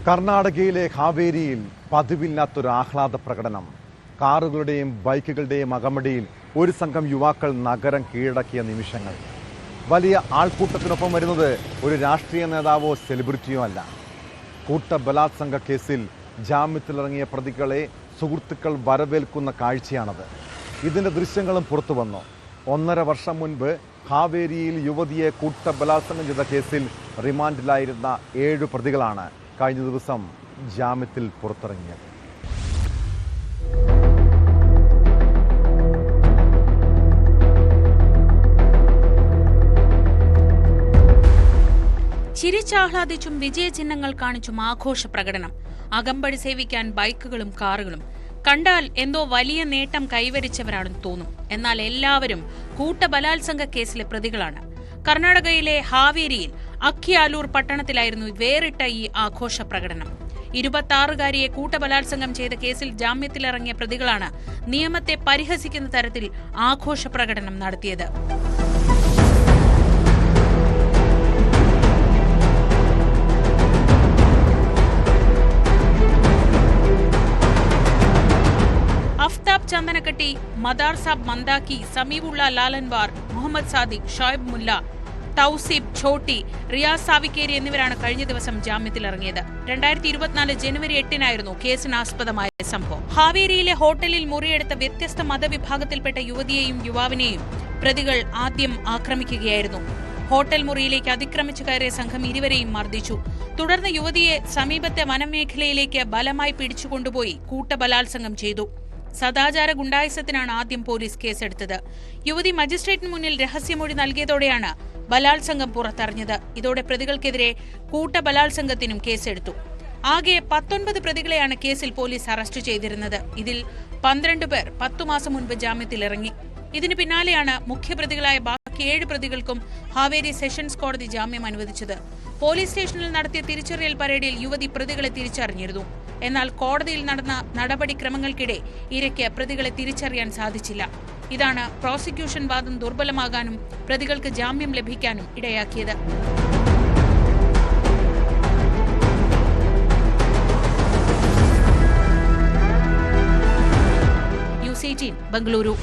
കർണാടകയിലെ ഹാവേരിയിൽ പതിവില്ലാത്തൊരു ആഹ്ലാദ പ്രകടനം. കാറുകളുടെയും ബൈക്കുകളുടെയും അകമ്പടിയിൽ ഒരു സംഘം യുവാക്കൾ നഗരം കീഴടക്കിയ നിമിഷങ്ങൾ. വലിയ ആൾക്കൂട്ടത്തിനൊപ്പം വരുന്നത് ഒരു രാഷ്ട്രീയ നേതാവോ സെലിബ്രിറ്റിയോ അല്ല. കൂട്ടബലാത്സംഗ കേസിൽ ജാമ്യത്തിലിറങ്ങിയ പ്രതികളെ സുഹൃത്തുക്കൾ വരവേൽക്കുന്ന കാഴ്ചയാണത്. ഇതിൻ്റെ ദൃശ്യങ്ങളും പുറത്തു വന്നു. 1.5 വർഷം മുൻപ് ഹാവേരിയിൽ യുവതിയെ കൂട്ടബലാത്സംഗം ചെയ്ത കേസിൽ റിമാൻഡിലായിരുന്ന 7 പ്രതികളാണ് കഴിഞ്ഞ ദിവസം ജാമ്യത്തിൽ പുറത്തിറങ്ങിയത്. ചിരിച്ചാഹ്ലാദിച്ചും വിജയചിഹ്നങ്ങൾ കാണിച്ചും ആഘോഷ പ്രകടനം. അകമ്പടി സേവിക്കാൻ ബൈക്കുകളും കാറുകളും. കണ്ടാൽ എന്തോ വലിയ നേട്ടം കൈവരിച്ചവരാണെന്ന് തോന്നും. എന്നാൽ എല്ലാവരും കൂട്ടബലാത്സംഗ കേസിലെ പ്രതികളാണ്. കർണാടകയിലെ ഹാവേരിയിൽ അഖ്യാലൂർ പട്ടണത്തിലായിരുന്നു വേറിട്ട ഈ ആഘോഷ പ്രകടനം. 26-കാരിയെ കൂട്ടബലാത്സംഗം ചെയ്ത കേസിൽ ജാമ്യത്തിലിറങ്ങിയ പ്രതികളാണ് നിയമത്തെ പരിഹസിക്കുന്ന തരത്തിൽ ആഘോഷ പ്രകടനം നടത്തിയത്. അഫ്താബ് ചന്ദനക്കട്ടി, മദാർ സാബ് മന്ദാക്കി, സമീവുള്ള ലാലൻവാർ, മുഹമ്മദ് സാദിഖ്, ഷോയബ് മുല്ല, തൗസീബ് ഛോട്ടി, റിയാസ് സാവിക്കേരി എന്നിവരാണ് കഴിഞ്ഞ ദിവസം ജാമ്യത്തിലിറങ്ങിയത്. 2024 ജനുവരി 8-നായിരുന്നു കേസിനാസ്പദമായ സംഭവം. ഹാവേരിയിലെ ഹോട്ടലിൽ മുറിയെടുത്ത വ്യത്യസ്ത മതവിഭാഗത്തിൽപ്പെട്ട യുവതിയെയും യുവാവിനെയും പ്രതികൾ ആദ്യം ആക്രമിക്കുകയായിരുന്നു. ഹോട്ടൽ മുറിയിലേക്ക് അതിക്രമിച്ചു കയറിയ സംഘം ഇരുവരെയും മർദ്ദിച്ചു. തുടർന്ന് യുവതിയെ സമീപത്തെ വനമേഖലയിലേക്ക് ബലമായി പിടിച്ചുകൊണ്ടുപോയി കൂട്ടബലാത്സംഗം ചെയ്തു. സദാചാര ഗുണ്ടായിസത്തിനാണ് ആദ്യം പോലീസ് കേസെടുത്തത്. യുവതി മജിസ്ട്രേറ്റിന് മുന്നിൽ രഹസ്യമൊഴി നൽകിയതോടെയാണ് ബലാത്സംഗം പുറത്തറിഞ്ഞത്. ഇതോടെ പ്രതികൾക്കെതിരെ കൂട്ടബലാത്സംഗത്തിനും കേസെടുത്തു. ആകെ 19 പ്രതികളെയാണ് കേസിൽ പോലീസ് അറസ്റ്റ് ചെയ്തിരുന്നത്. ഇതിൽ 12 പേർ 10 മാസം മുൻപ് ജാമ്യത്തിലിറങ്ങി. ഇതിന് പിന്നാലെയാണ് മുഖ്യപ്രതികളായ ബാക്കി 7 പ്രതികൾക്കും ഹാവേരി സെഷൻസ് കോടതി ജാമ്യം അനുവദിച്ചത്. പോലീസ് സ്റ്റേഷനിൽ നടത്തിയ തിരിച്ചറിയൽ പരേഡിൽ യുവതി പ്രതികളെ തിരിച്ചറിഞ്ഞിരുന്നു. എന്നാൽ കോടതിയിൽ നടന്ന നടപടിക്രമങ്ങൾക്കിടെ ഇരയ്ക്ക് പ്രതികളെ തിരിച്ചറിയാൻ സാധിച്ചില്ല. ഇതാണ് പ്രോസിക്യൂഷൻ വാദം ദുർബലമാകാനും പ്രതികൾക്ക് ജാമ്യം ലഭിക്കാനും ഇടയാക്കിയത്. ന്യൂസ് 18 ബംഗളൂരു.